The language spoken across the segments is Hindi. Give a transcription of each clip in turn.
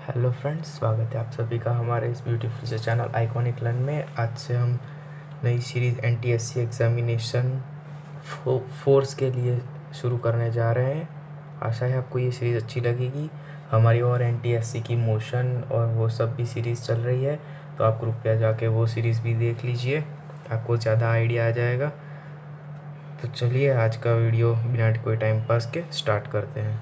हेलो फ्रेंड्स, स्वागत है आप सभी का हमारे इस ब्यूटीफुल से चैनल आइकॉनिक लर्न में। आज से हम नई सीरीज़ एनटीएससी एग्ज़ामिनेशन फोर्स के लिए शुरू करने जा रहे हैं। आशा है आपको ये सीरीज़ अच्छी लगेगी। हमारी और एनटीएससी की मोशन और वो सब भी सीरीज़ चल रही है, तो आप कृपया जाके वो सीरीज़ भी देख लीजिए, आपको ज़्यादा आइडिया आ जाएगा। तो चलिए आज का वीडियो बिना कोई टाइम पास के स्टार्ट करते हैं।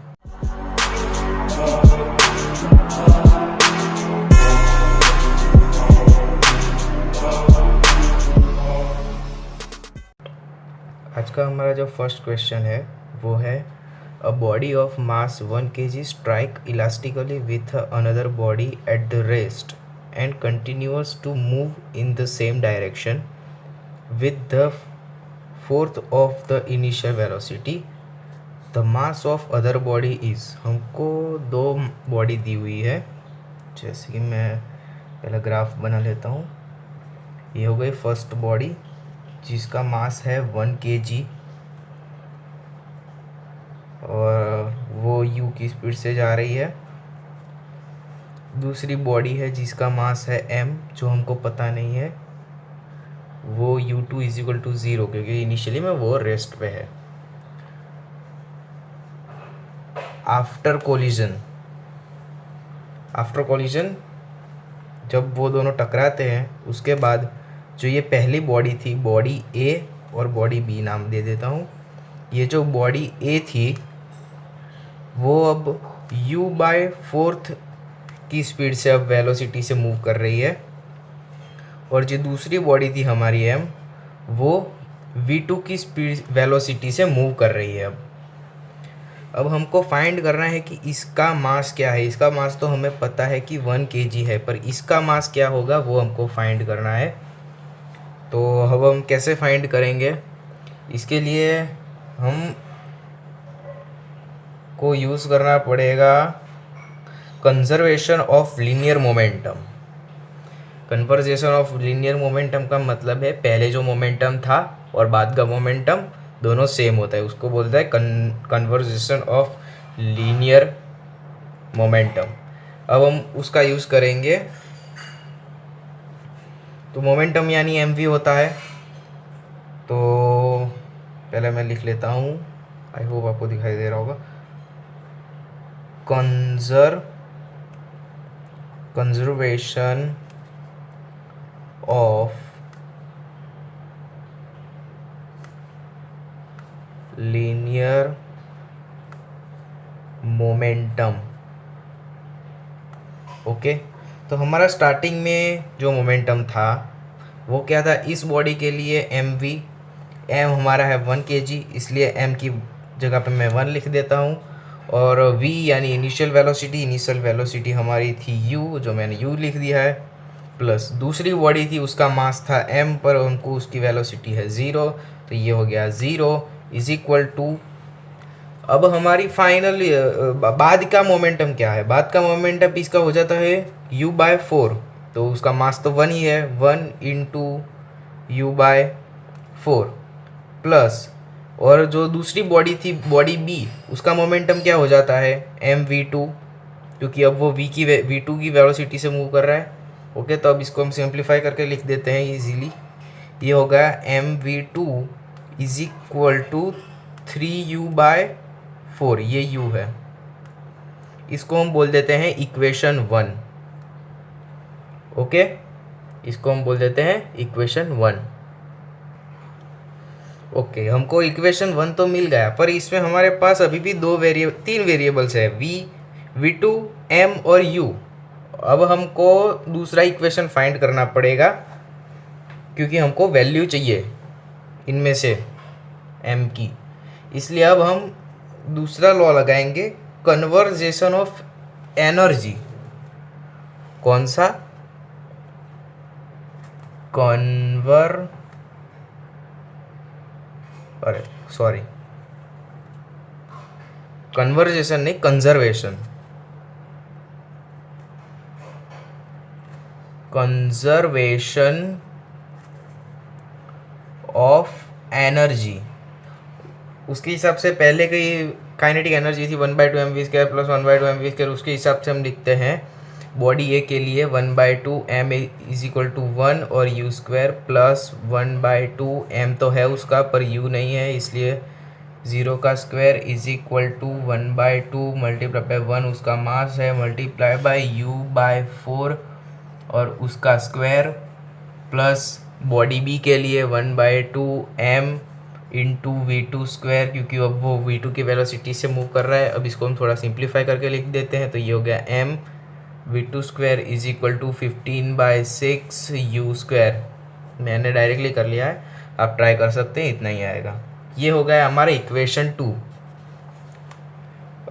आज का हमारा जो फर्स्ट क्वेश्चन है वो है a body of mass 1 kg strike elastically with another body at the rest and continuous to move in the same direction with the fourth of the initial velocity. The mass of other body is. हमको दो बॉडी दी हुई है, जैसे कि मैं पहला ग्राफ बना लेता हूँ। ये हो गई फर्स्ट बॉडी जिसका मास है 1 kg और वो u की स्पीड से जा रही है। दूसरी बॉडी है जिसका मास है m, जो हमको पता नहीं है, वो u2 इजिकल टू 0, क्योंकि इनिशियली में वो रेस्ट पे है। आफ्टर कोलिजन जब वो दोनों टकराते हैं, उसके बाद जो ये पहली बॉडी थी, बॉडी A और बॉडी B नाम दे देता हूँ। ये जो बॉडी A थी वो अब u/4 की स्पीड से अब वेलोसिटी से मूव कर रही है, और जो दूसरी बॉडी थी हमारी m, वो v2 की स्पीड वेलोसिटी से मूव कर रही है। अब हमको फाइंड करना है कि इसका मास क्या है। इसका मास तो हमें पता है कि 1 kg है, पर इसका मास क्या होगा वो हमको फाइंड करना है। तो अब हम कैसे फाइंड करेंगे, इसके लिए हम को यूज़ करना पड़ेगा conservation of linear momentum. Conversation of linear momentum का मतलब है पहले जो मोमेंटम था और बाद का मोमेंटम दोनों सेम होता है, उसको बोलता है कन्वर्जेशन ऑफ लीनियर मोमेंटम। अब हम उसका यूज़ करेंगे। तो मोमेंटम यानी mv होता है। तो पहले मैं लिख लेता हूँ, आई होप आपको दिखाई दे रहा होगा। Conservation of linear momentum. Okay, तो हमारा स्टार्टिंग में जो मोमेंटम था वो क्या था, इस बॉडी के लिए mv, m हमारा है 1 kg, इसलिए m की जगह पे मैं 1 लिख देता हूँ, और v यानी इनिशियल वेलोसिटी हमारी थी u, जो मैंने u लिख दिया है, प्लस दूसरी बॉडी थी उसका मास था m, पर हमको उसकी वेलोसिटी है 0, तो ये हो गया 0 इज इक्वल टू। अब हमारी फाइनल बाद का मोमेंटम क्या है, बाद का मोमेंटम इसका हो जाता है u/4, तो उसका मास तो 1 ही है, 1 इंटू u/4 प्लस, और जो दूसरी बॉडी थी बॉडी B, उसका मोमेंटम क्या हो जाता है mv2, क्योंकि अब वो v2 की वेलोसिटी से मूव कर रहा है। ओके, तो अब इसको हम सिंप्लीफाई करके लिख देते हैं इजीली। ये हो गया mv2 is equal to 3u/4, ये u है, इसको हम बोल देते हैं इक्वेशन 1। ओके, इसको हम बोल देते हैं इक्वेशन 1। ओके, हमको इक्वेशन 1 तो मिल गया, पर इसमें हमारे पास अभी भी तीन वेरिएबल्स है, v2, m और u। अब हमको दूसरा इक्वेशन फाइंड करना पड़ेगा, क्योंकि हमको वैल्यू चाहिए इनमें से m की, इसलिए अब हम दूसरा लॉ लगाएंगे, कन्वर्जेशन ऑफ एनर्जी। कौन सा? कन्वर्जेशन नहीं, कंजर्वेशन ऑफ एनर्जी। उसके हिसाब से पहले की काइनेटिक एनर्जी थी 1/2 mv² प्लस 1/2 mv², उसके हिसाब से हम लिखते हैं बॉडी ए के लिए 1/2 m इज इक्वल टू 1 और u स्क्वायर प्लस 1/2 m तो है उसका, पर u नहीं है, इसलिए 0 का square is equal to 1/2 multiply by 1 उसका मास है, मल्टीप्लाई बाय u/4 और उसका स्क्वायर, प्लस बॉडी बी के लिए 1/2 m इंटू V2 स्क्वायर, क्योंकि अब वो V2 की वेलोसिटी से मूव कर रहा है। अब इसको हम थोड़ा सिंप्लीफाई करके लिख देते हैं, तो ये हो गया m V2 square is equal to 15/6 u square. मैंने डायरेक्टली कर लिया है, आप ट्राई कर सकते हैं, इतना ही आएगा। ये हो गया हमारा इक्वेशन 2।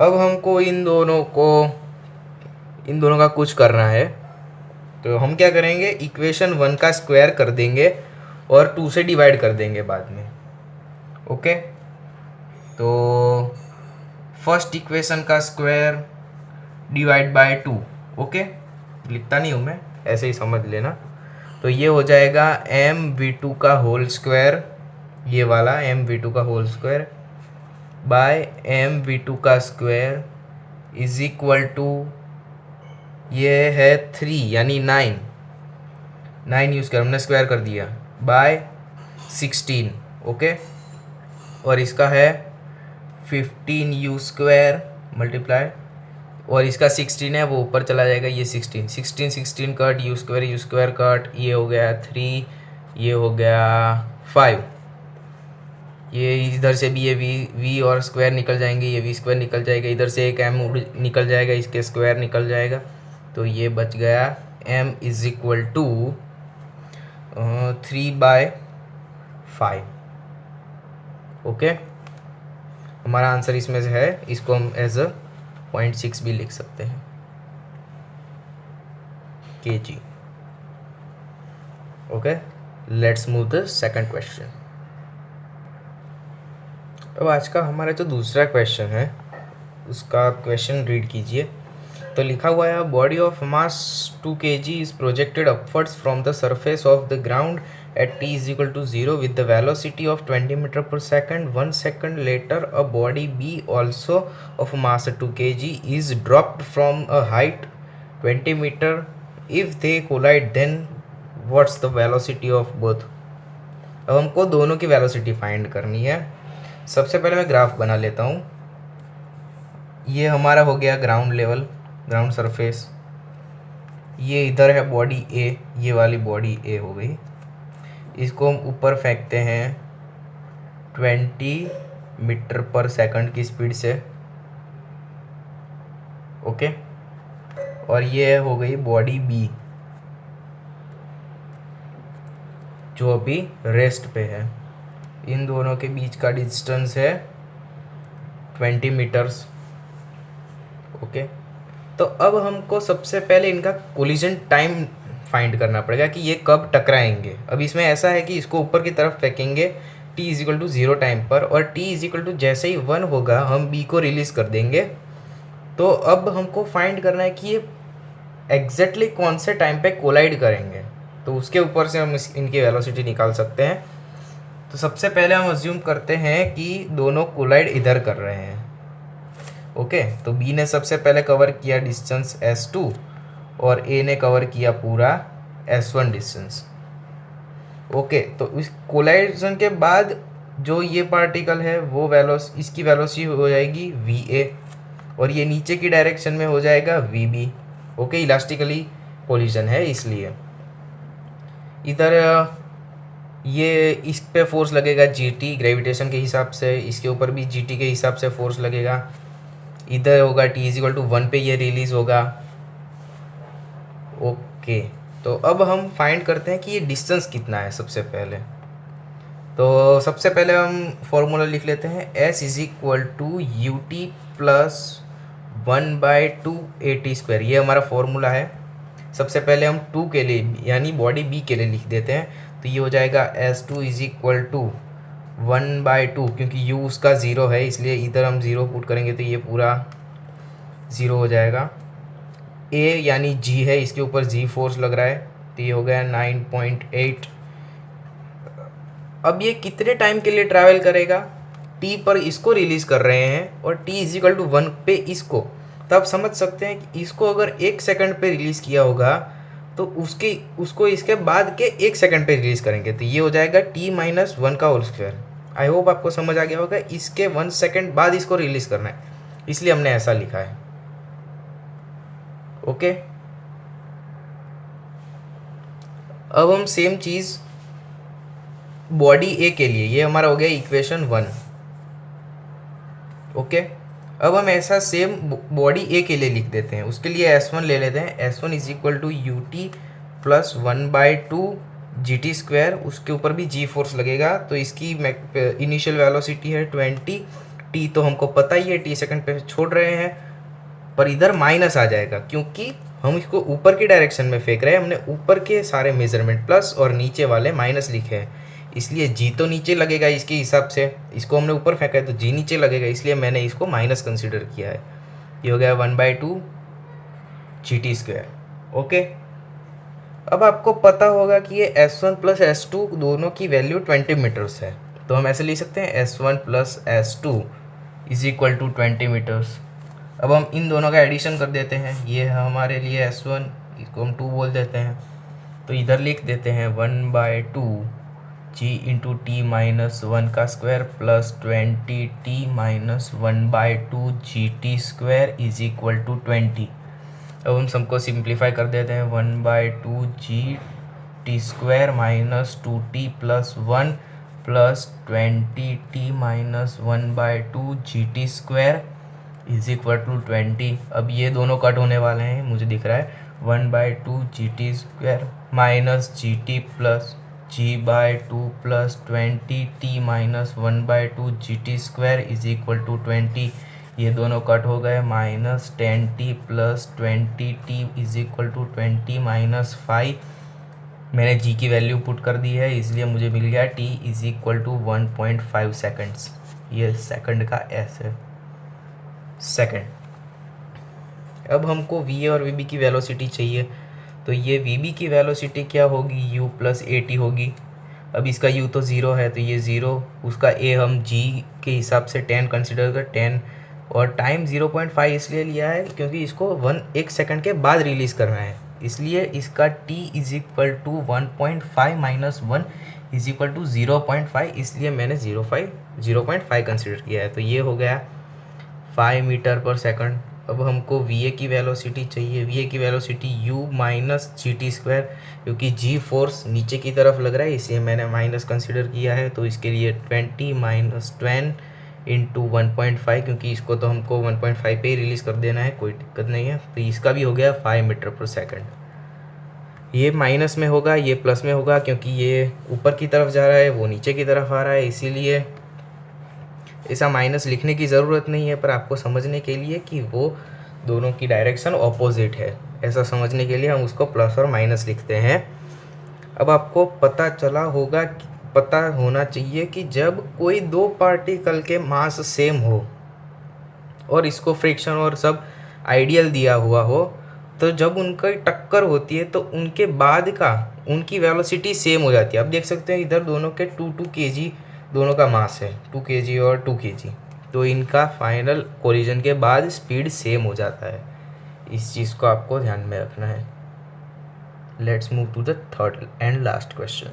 अब हमको इन दोनों का कुछ करना है, तो हम क्या करेंगे, इक्वेशन 1 का स्क्वायर कर देंगे और 2 से डिवाइड कर देंगे बाद में। ओके, तो फर्स्ट इक्वेशन का स्क्वायर डिवाइड बाय 2। ओके, लिखता नहीं हूँ मैं, ऐसे ही समझ लेना। तो ये हो जाएगा mv2 का होल स्क्वायर, ये वाला mv2 का होल स्क्वायर बाय mv2 का स्क्वायर इज इक्वल टू, ये है 3 यानी 9 यूज़ कर, हमने स्क्वायर कर दिया, बाय 16। ओके, और इसका है 15 u स्क्वायर मल्टीप्लाई, और इसका 16 है वो ऊपर चला जाएगा, ये 16 कट, u स्क्वायर कट, ये हो गया 3, ये हो गया 5, ये इधर से भी ये v और स्क्वायर निकल जाएंगे, ये v स्क्वायर निकल जाएगा, इधर से एक m निकल जाएगा, इसके स्क्वायर निकल जाएगा, तो ये बच गया m is equal to 3/5। Okay, हमारा आंसर इसमें से है, इसको हम एज अ 0.6 भी लिख सकते हैं kg। Okay, let's move the second question. अब आज का हमारा जो दूसरा क्वेश्चन है उसका क्वेश्चन रीड कीजिए। तो लिखा हुआ है, body of mass 2 kg is projected upwards from the surface of the ground at t is equal to 0 with the velocity of 20 meter per second. 1 second later, a body B also of mass 2 kg is dropped from a height 20 meter. If they collide, then what's the velocity of both? अब हमको दोनों की वेलोसिटी फाइंड करनी है। सबसे पहले मैं ग्राफ बना लेता हूँ। ये हमारा हो गया ग्राउंड लेवल, ग्राउंड सरफेस। ये इधर है बॉडी ए, ये वाली बॉडी ए हो गई। इसको हम ऊपर फेंकते हैं 20 मीटर पर सेकंड की स्पीड से। ओके, और ये हो गई बॉडी बी जो अभी रेस्ट पे है। इन दोनों के बीच का डिस्टेंस है 20 मीटर्स। ओके, तो अब हमको सबसे पहले इनका कोलिजन टाइम फाइंड करना पड़ेगा कि ये कब टकराएंगे। अब इसमें ऐसा है कि इसको ऊपर की तरफ फेंकेंगे t is equal to 0 time पर, और t इज इक्वल टू जैसे ही 1 होगा हम b को रिलीज़ कर देंगे। तो अब हमको फाइंड करना है कि ये एग्जैक्टली कौन से टाइम पे कोलाइड करेंगे, तो उसके ऊपर से हम इनकी वेलोसिटी निकाल सकते हैं। तो सबसे पहले हम अज्यूम करते हैं कि दोनों कोलाइड इधर कर रहे हैं। ओके, तो b ने सबसे पहले कवर किया डिस्टेंस s2 और a ने कवर किया पूरा s1 डिस्टेंस। ओके, तो इस कोलाइजन के बाद जो ये पार्टिकल है वो इसकी वेलोसिटी हो जाएगी va, और ये नीचे की डायरेक्शन में हो जाएगा vb। ओके, इलास्टिकली कोलिजन है इसलिए। इधर ये इस पे फोर्स लगेगा gt ग्रेविटेशन के हिसाब से, इसके ऊपर भी gt के हिसाब से फोर्स लगेगा। इधर होगा t इज इक्वल टू 1 पे ये रिलीज होगा। ओके, तो अब हम फाइंड करते हैं कि ये डिस्टेंस कितना है। सबसे पहले तो सबसे पहले हम फॉर्मूला लिख लेते हैं, s is equal to u t plus 1/2 at square. ये हमारा फॉर्मूला है। सबसे पहले हम 2 के लिए यानी बॉडी b के लिए लिख देते हैं, तो ये हो जाएगा s2 इज इक्वल टू 1/2, क्योंकि u उसका 0 है इसलिए इधर हम 0 पुट करेंगे तो ये पूरा 0 हो जाएगा। a यानी g है, इसके ऊपर g फोर्स लग रहा है, तो ये हो गया 9.8। अब ये कितने टाइम के लिए ट्रैवल करेगा, t पर इसको रिलीज कर रहे हैं और t इज इक्वल टू 1 पे इसको, तब समझ सकते हैं कि इसको अगर 1 सेकंड पे रिलीज़ किया होगा तो उसको इसके बाद के 1 सेकंड पे रिलीज़ करेंगे, तो ये हो जाएगा t-1 का होल स्क्वायर। आई होप आपको समझ आ गया होगा, इसके 1 सेकंड बाद इसको रिलीज़ करना है, इसलिए हमने ऐसा लिखा है। ओके, अब हम सेम चीज़ बॉडी ए के लिए, ये हमारा हो गया इक्वेशन 1। ओके, अब हम ऐसा सेम बॉडी ए के लिए लिख देते हैं। उसके लिए S1 ले लेते हैं। S1 is equal to ut plus 1/2 GT square, उसके ऊपर भी जी फोर्स लगेगा, तो इसकी इनिशियल वेलोसिटी है 20 t, तो हमको पता ही है t सेकंड पे छोड़ रहे हैं, पर इधर माइनस आ जाएगा क्योंकि हम इसको ऊपर की डायरेक्शन में फेंक रहे हैं। हमने ऊपर के सारे मेजरमेंट प्लस और नीचे वाले माइनस लिखे हैं, इसलिए जी तो नीचे लगेगा इसके हिसाब से, इसको हमने ऊपर फेंका है तो जी नीचे लगेगा, इसलिए मैंने इसको माइनस कंसिडर किया है। ये हो गया 1/2 GT स्क्वायर। ओके, अब आपको पता होगा कि ये S1 प्लस S2 दोनों की वैल्यू 20 मीटर्स है, तो हम ऐसे लिख सकते हैं S1 plus S2 is equal to 20 metres. अब हम इन दोनों का एडिशन कर देते हैं, ये है हमारे लिए S1, इसको हम 2 बोल देते हैं, तो इधर लिख देते हैं 1/2 g इंटू t-1 का square plus 20t-1/2 GT square is equal to 20। अब हम सबको सिंप्लीफाई कर देते हैं, 1/2 GT square minus 2t plus 1 plus 20t-1/2 GT square is equal to 20। अब ये दोनों कट होने वाले हैं, मुझे दिख रहा है 1/2 GT square minus GT plus g/2 plus 20t-1/2 GT square is equal to 20। ये दोनों कट हो गए, minus 10t plus 20t is equal to 20 minus 5। मैंने g की वैल्यू पुट कर दी है, इसलिए मुझे मिल गया t is equal to 1.5 seconds. ये सेकंड का s है, सेकंड। अब हमको va और vb की वेलोसिटी चाहिए, तो ये vb की वेलोसिटी क्या होगी, u प्लस at होगी। अब इसका u तो 0 है, तो ये 0, उसका a हम g के हिसाब से 10 कंसिडर कर 10, और टाइम 0.5 इसलिए लिया है क्योंकि इसको 1 सेकंड के बाद रिलीज़ करना है, इसलिए इसका t is equal to 1.5 minus 1 is equal to 0.5, इसलिए मैंने 0.5 कंसिडर किया है, तो ये हो गया 5 मीटर पर सेकंड। अब हमको va की वेलोसिटी चाहिए, va की velocity u minus GT square, क्योंकि g फोर्स नीचे की तरफ लग रहा है इसलिए मैंने माइनस कंसिडर किया है, तो इसके लिए 20 माइनस 10 इंटू 1.5, क्योंकि इसको तो हमको 1.5 पे ही रिलीज़ कर देना है, कोई दिक्कत नहीं है, तो इसका भी हो गया 5 मीटर पर सेकंड। ये माइनस में होगा, ये प्लस में होगा, क्योंकि ये ऊपर की तरफ जा रहा है, वो नीचे की तरफ आ रहा है, इसीलिए ऐसा माइनस लिखने की ज़रूरत नहीं है, पर आपको समझने के लिए कि वो दोनों की डायरेक्शन ऑपोजिट है, ऐसा समझने के लिए हम उसको प्लस और माइनस लिखते हैं। अब आपको पता होना चाहिए कि जब कोई दो पार्टिकल के मास सेम हो और इसको फ्रिक्शन और सब आइडियल दिया हुआ हो, तो जब उनकी टक्कर होती है तो उनके बाद का उनकी वेलोसिटी सेम हो जाती है। आप देख सकते हैं इधर दोनों के 2 kg दोनों का मास है, 2 kg और 2 kg, तो इनका फाइनल कोलिजन के बाद स्पीड सेम हो जाता है। इस चीज़ को आपको ध्यान में रखना है। Let's move to the third and last question.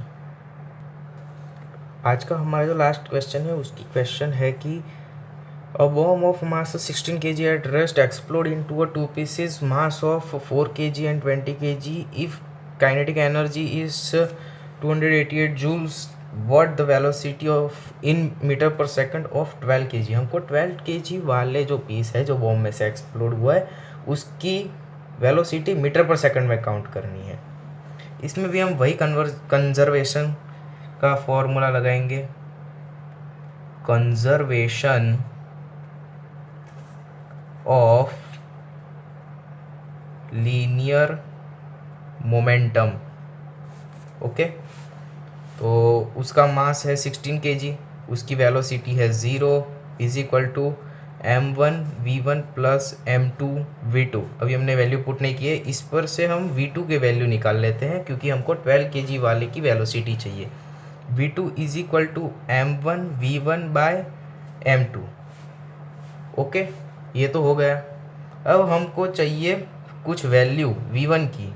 आज का हमारा जो लास्ट क्वेश्चन है उसकी क्वेश्चन है कि a worm of mass 16 kg at rest explode into a 2 pieces mass of 4 kg and 20 kg if kinetic energy is 288 joules, what the velocity of in meter per second of 12 kg। हमको 12 kg वाले जो पीस है जो बॉम्ब में से एक्सप्लोड हुआ है उसकी वेलोसिटी मीटर पर सेकंड में काउंट करनी है। इसमें भी हम वही कंजर्वेशन का फॉर्मूला लगाएंगे, conservation of linear momentum. Okay, तो उसका मास है 16 kg, उसकी वेलोसिटी है 0 is equal to m1 v1 plus m2 v2। अभी हमने वैल्यू पुट नहीं की है, इस पर से हम v2 के वैल्यू निकाल लेते हैं क्योंकि हमको 12 kg वाले की वेलोसिटी चाहिए। v2 is equal to m1 v1 by m2। Okay, ये तो हो गया। अब हमको चाहिए कुछ वैल्यू v1 की।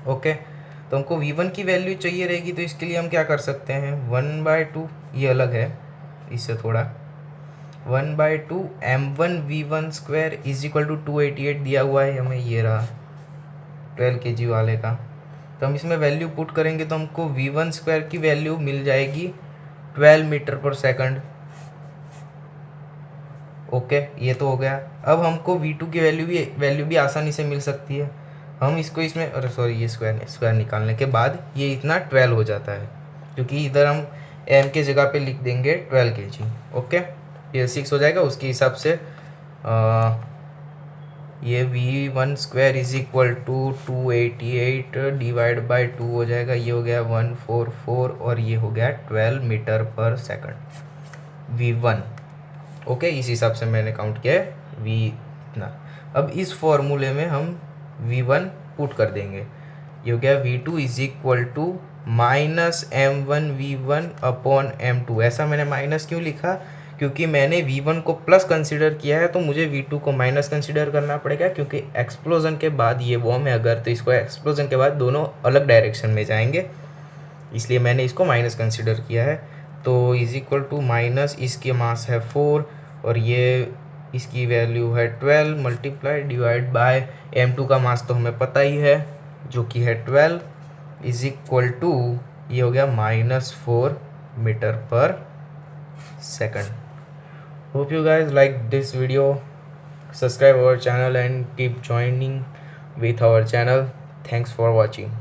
ओके, तो हमको v1 की वैल्यू चाहिए रहेगी, तो इसके लिए हम क्या कर सकते हैं, 1/2, ये अलग है इससे थोड़ा, 1/2 m1v1² इज इक्वल टू 288 दिया हुआ है हमें, ये रहा 12 kg वाले का। तो हम इसमें वैल्यू पुट करेंगे तो हमको v1² की वैल्यू मिल जाएगी 12 मीटर पर सेकंड। ओके, ये तो हो गया। अब हमको v2 की वैल्यू भी आसानी से मिल सकती है। हम इसको इसमें, अरे सॉरी, ये स्क्वायर निकालने के बाद ये इतना 12 हो जाता है, क्योंकि इधर हम m के जगह पे लिख देंगे 12 kg। ओके, ये 6 हो जाएगा उसके हिसाब से। ये v1² is equal to 288 divide by 2 हो जाएगा, ये हो गया 144 और ये हो गया 12 मीटर पर सेकंड v1। ओके, इस हिसाब से मैंने काउंट किया है v इतना। अब इस फॉर्मूले में हम v1 पुट कर देंगे, ये हो गया v2 is equal to -m1v1 upon m2। ऐसा मैंने माइनस क्यों लिखा, क्योंकि मैंने v1 को प्लस कंसिडर किया है, तो मुझे v2 को माइनस कंसिडर करना पड़ेगा, क्योंकि एक्सप्लोजन के बाद ये बॉम्ब है अगर, तो इसको एक्सप्लोजन के बाद दोनों अलग डायरेक्शन में जाएंगे, इसलिए मैंने इसको माइनस कंसिडर किया है। तो इज इक्वल टू माइनस, इसकी मास है 4 और ये इसकी वैल्यू है 12 मल्टीप्लाई डिवाइड बाय m2 का मास तो हमें पता ही है जो कि है 12 इज इक्वल टू, ये हो गया -4 मीटर पर second. Hope you guys like this video. Subscribe our channel and keep joining with our channel. Thanks for watching.